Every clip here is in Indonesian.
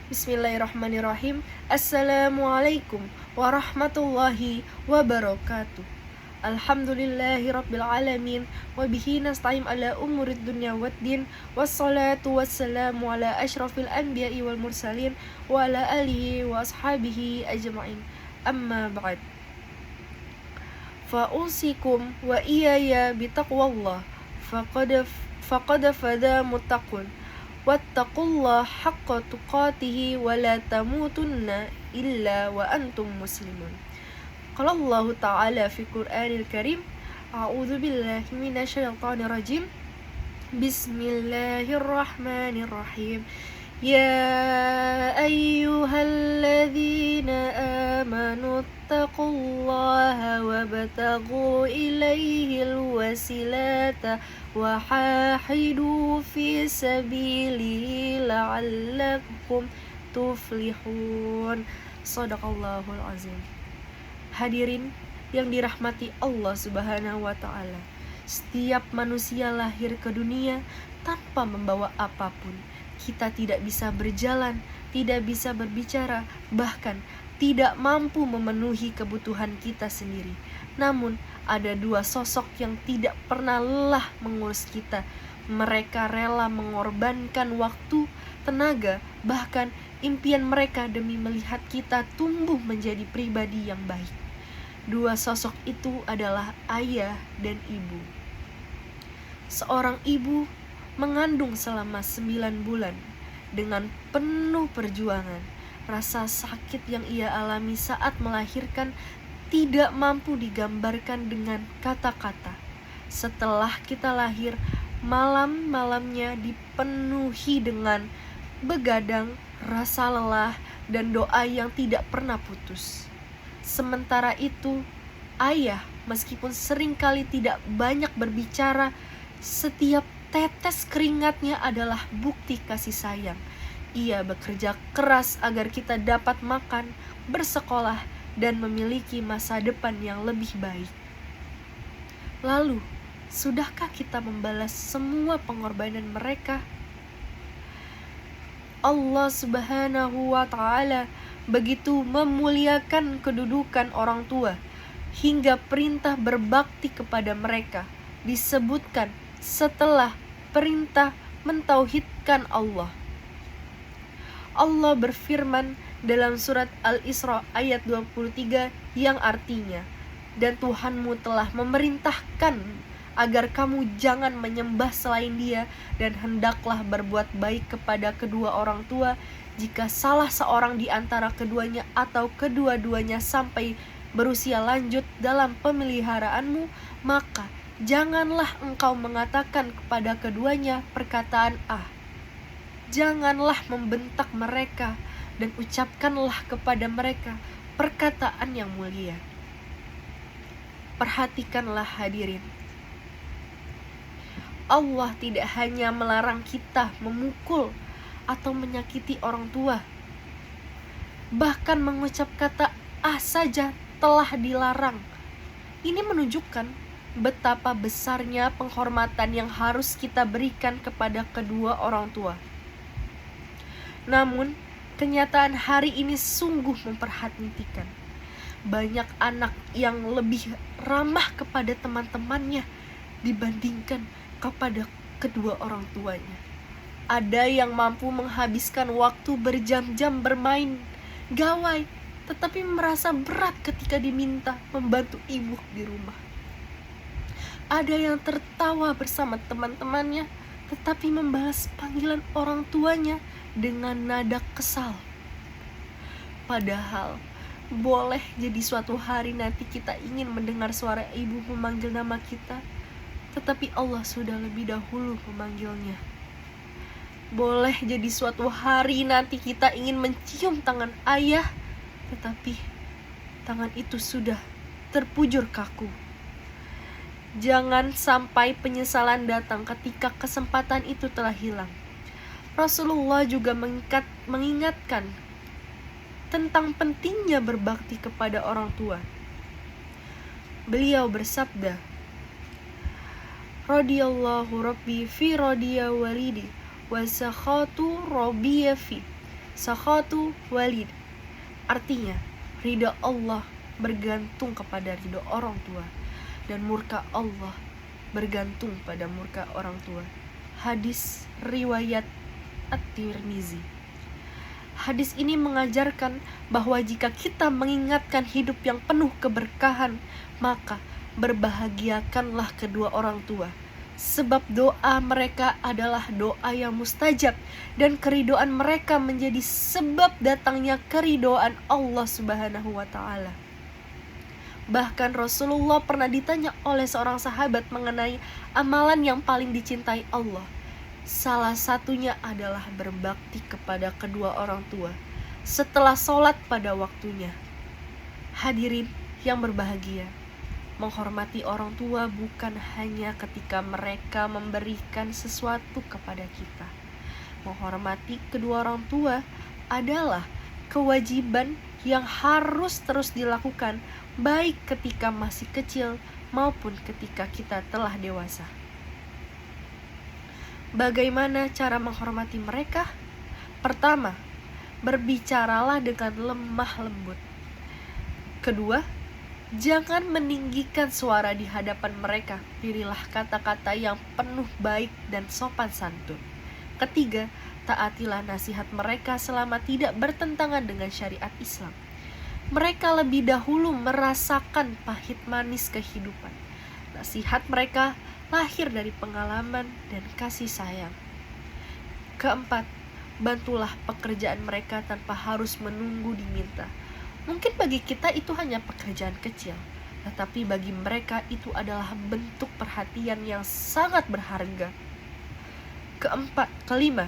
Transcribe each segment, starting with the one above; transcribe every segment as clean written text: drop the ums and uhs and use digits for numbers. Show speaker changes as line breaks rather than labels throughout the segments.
Bismillahirrahmanirrahim. Assalamualaikum warahmatullahi wabarakatuh. Alhamdulillahi rabbil alamin. Wabihi nasta'im ala umurid dunya waddin. Wassalatu wassalamu ala ashrafil anbiya'i wal mursalin. Wa ala alihi wa ashabihi ajma'in. Amma ba'd. Fa'usikum wa iyaya bitaqwallah. Faqad fada muttaqun. Wattaqullah haqqa tuqatihi wa la tamutunna illa wa antum muslimun. Qala Allah Ta'ala fi Qur'anil Karim, A'udzu billahi minasyaitonir rajim. Bismillahirrahmanirrahim. Ya ayyuhalladzina amanu taqullaha wabtaghu ilaihil wasilata wa hahidu fi sabilihi la'allakum tuflihun. Shadaqallahul azim. Hadirin yang dirahmati Allah Subhanahu wa ta'ala, setiap manusia lahir ke dunia tanpa membawa apapun. Kita tidak bisa berjalan, tidak bisa berbicara, bahkan tidak mampu memenuhi kebutuhan kita sendiri. Namun ada dua sosok yang tidak pernah lelah mengurus kita. Mereka rela mengorbankan waktu, tenaga, bahkan impian mereka demi melihat kita tumbuh menjadi pribadi yang baik. Dua sosok itu adalah ayah dan ibu. Seorang ibu mengandung selama 9 bulan dengan penuh perjuangan. Rasa sakit yang ia alami saat melahirkan tidak mampu digambarkan dengan kata-kata. Setelah kita lahir, malam-malamnya dipenuhi dengan begadang, rasa lelah, dan doa yang tidak pernah putus. Sementara itu, ayah meskipun seringkali tidak banyak berbicara, setiap tetes keringatnya adalah bukti kasih sayang. Ia bekerja keras agar kita dapat makan, bersekolah, dan memiliki masa depan yang lebih baik. Lalu, sudahkah kita membalas semua pengorbanan mereka? Allah Subhanahu wa ta'ala begitu memuliakan kedudukan orang tua hingga perintah berbakti kepada mereka disebutkan setelah perintah mentauhidkan Allah. Allah berfirman dalam surat Al-Isra ayat 23 yang artinya, dan Tuhanmu telah memerintahkan agar kamu jangan menyembah selain Dia, dan hendaklah berbuat baik kepada kedua orang tua. Jika salah seorang di antara keduanya atau kedua-duanya sampai berusia lanjut dalam pemeliharaanmu, maka janganlah engkau mengatakan kepada keduanya perkataan Janganlah membentak mereka, dan ucapkanlah kepada mereka perkataan yang mulia. Perhatikanlah hadirin, Allah tidak hanya melarang kita memukul atau menyakiti orang tua, bahkan mengucap kata saja telah dilarang. Ini menunjukkan betapa besarnya penghormatan yang harus kita berikan kepada kedua orang tua. Namun, kenyataan hari ini sungguh memperhatikan. Banyak anak yang lebih ramah kepada teman-temannya dibandingkan kepada kedua orang tuanya. Ada yang mampu menghabiskan waktu berjam-jam bermain gawai, tetapi merasa berat ketika diminta membantu ibu di rumah. Ada yang tertawa bersama teman-temannya, tetapi membalas panggilan orang tuanya dengan nada kesal. Padahal, boleh jadi suatu hari nanti kita ingin mendengar suara ibu memanggil nama kita, tetapi Allah sudah lebih dahulu memanggilnya. Boleh jadi suatu hari nanti kita ingin mencium tangan ayah, tetapi tangan itu sudah terpujur kaku. Jangan sampai penyesalan datang ketika kesempatan itu telah hilang. Rasulullah juga mengingatkan tentang pentingnya berbakti kepada orang tua. Beliau bersabda, radiyallahu rabbi fi radiya walidi wa sakhatu rabbiya fi. sakhatu walid. Artinya, ridha Allah bergantung kepada ridha orang tua, dan murka Allah bergantung pada murka orang tua. Hadis riwayat At-Tirmizi. Hadis ini mengajarkan bahwa jika kita mengingatkan hidup yang penuh keberkahan, maka berbahagiakanlah kedua orang tua, sebab doa mereka adalah doa yang mustajab, dan keridoan mereka menjadi sebab datangnya keridoan Allah Subhanahu wa Ta'ala. Bahkan Rasulullah pernah ditanya oleh seorang sahabat mengenai amalan yang paling dicintai Allah. Salah satunya adalah berbakti kepada kedua orang tua setelah sholat pada waktunya. Hadirin yang berbahagia, menghormati orang tua bukan hanya ketika mereka memberikan sesuatu kepada kita. Menghormati kedua orang tua adalah kewajiban yang harus terus dilakukan, baik ketika masih kecil maupun ketika kita telah dewasa. Bagaimana cara menghormati mereka? Pertama, berbicaralah dengan lemah lembut. Kedua, jangan meninggikan suara di hadapan mereka. Pilihlah kata-kata yang penuh baik dan sopan santun. Ketiga, taatilah nasihat mereka selama tidak bertentangan dengan syariat Islam. Mereka lebih dahulu merasakan pahit manis kehidupan. Nasihat mereka lahir dari pengalaman dan kasih sayang. Keempat, bantulah pekerjaan mereka tanpa harus menunggu diminta. Mungkin bagi kita itu hanya pekerjaan kecil, tetapi bagi mereka itu adalah bentuk perhatian yang sangat berharga. Kelima,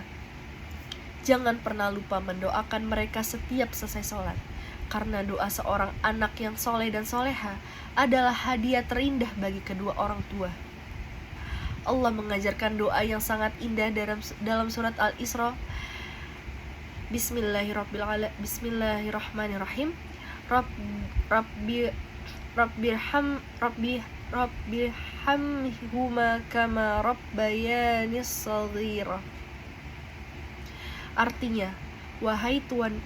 jangan pernah lupa mendoakan mereka setiap selesai sholat, karena doa seorang anak yang soleh dan soleha adalah hadiah terindah bagi kedua orang tua. Allah mengajarkan doa yang sangat indah dalam surat Al-Isra. Bismillahirrahmanirrahim. Rabbirhamhuma kama rabbayani shaghira. Artinya, wahai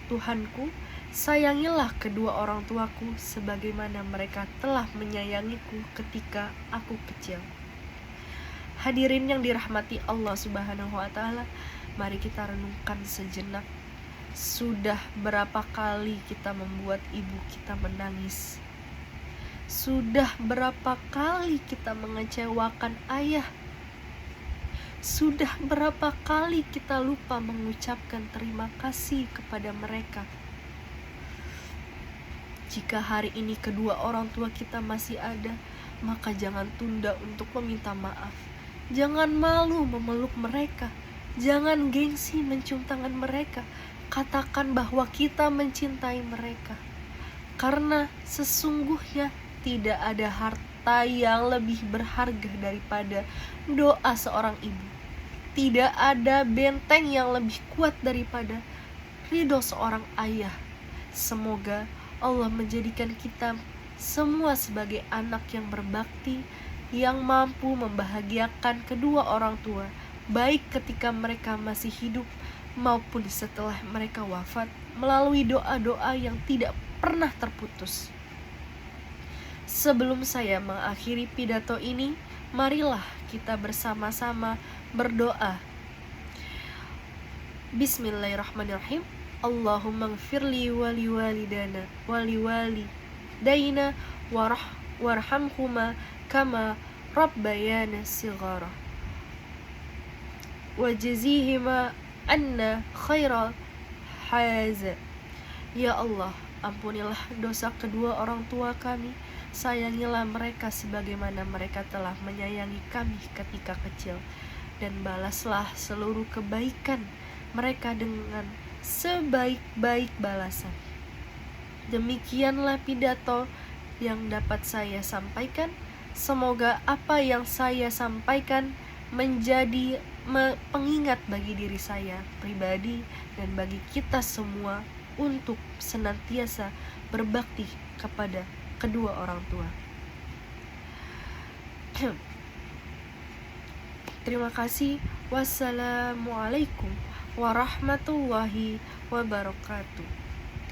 Tuhanku, sayangilah kedua orang tuaku sebagaimana mereka telah menyayangiku ketika aku kecil. Hadirin yang dirahmati Allah Subhanahu wa Ta'ala, mari kita renungkan sejenak. Sudah berapa kali kita membuat ibu kita menangis? Sudah berapa kali kita mengecewakan ayah? Sudah berapa kali kita lupa mengucapkan terima kasih kepada mereka? Jika hari ini kedua orang tua kita masih ada, maka jangan tunda untuk meminta maaf. Jangan malu memeluk mereka. Jangan gengsi mencium tangan mereka. Katakan bahwa kita mencintai mereka. Karena sesungguhnya tidak ada harta yang lebih berharga daripada doa seorang ibu. Tidak ada benteng yang lebih kuat daripada ridho seorang ayah. Semoga Allah menjadikan kita semua sebagai anak yang berbakti, yang mampu membahagiakan kedua orang tua, baik ketika mereka masih hidup maupun setelah mereka wafat, melalui doa-doa yang tidak pernah terputus. Sebelum saya mengakhiri pidato ini, marilah kita bersama-sama berdoa. Bismillahirrahmanirrahim. Allahumma gfirli wali walidana wali walidayna warhamhuma kama rabbayana shighara wajazihima anna khairal haza. Ya Allah, ampunilah dosa kedua orang tua kami, sayangilah mereka sebagaimana mereka telah menyayangi kami ketika kecil, dan balaslah seluruh kebaikan mereka dengan sebaik-baik balasan. Demikianlah pidato yang dapat saya sampaikan. Semoga apa yang saya sampaikan menjadi pengingat bagi diri saya pribadi dan bagi kita semua untuk senantiasa berbakti kepada kedua orang tua. Terima kasih. Wassalamualaikum warahmatullahi wabarakatuh.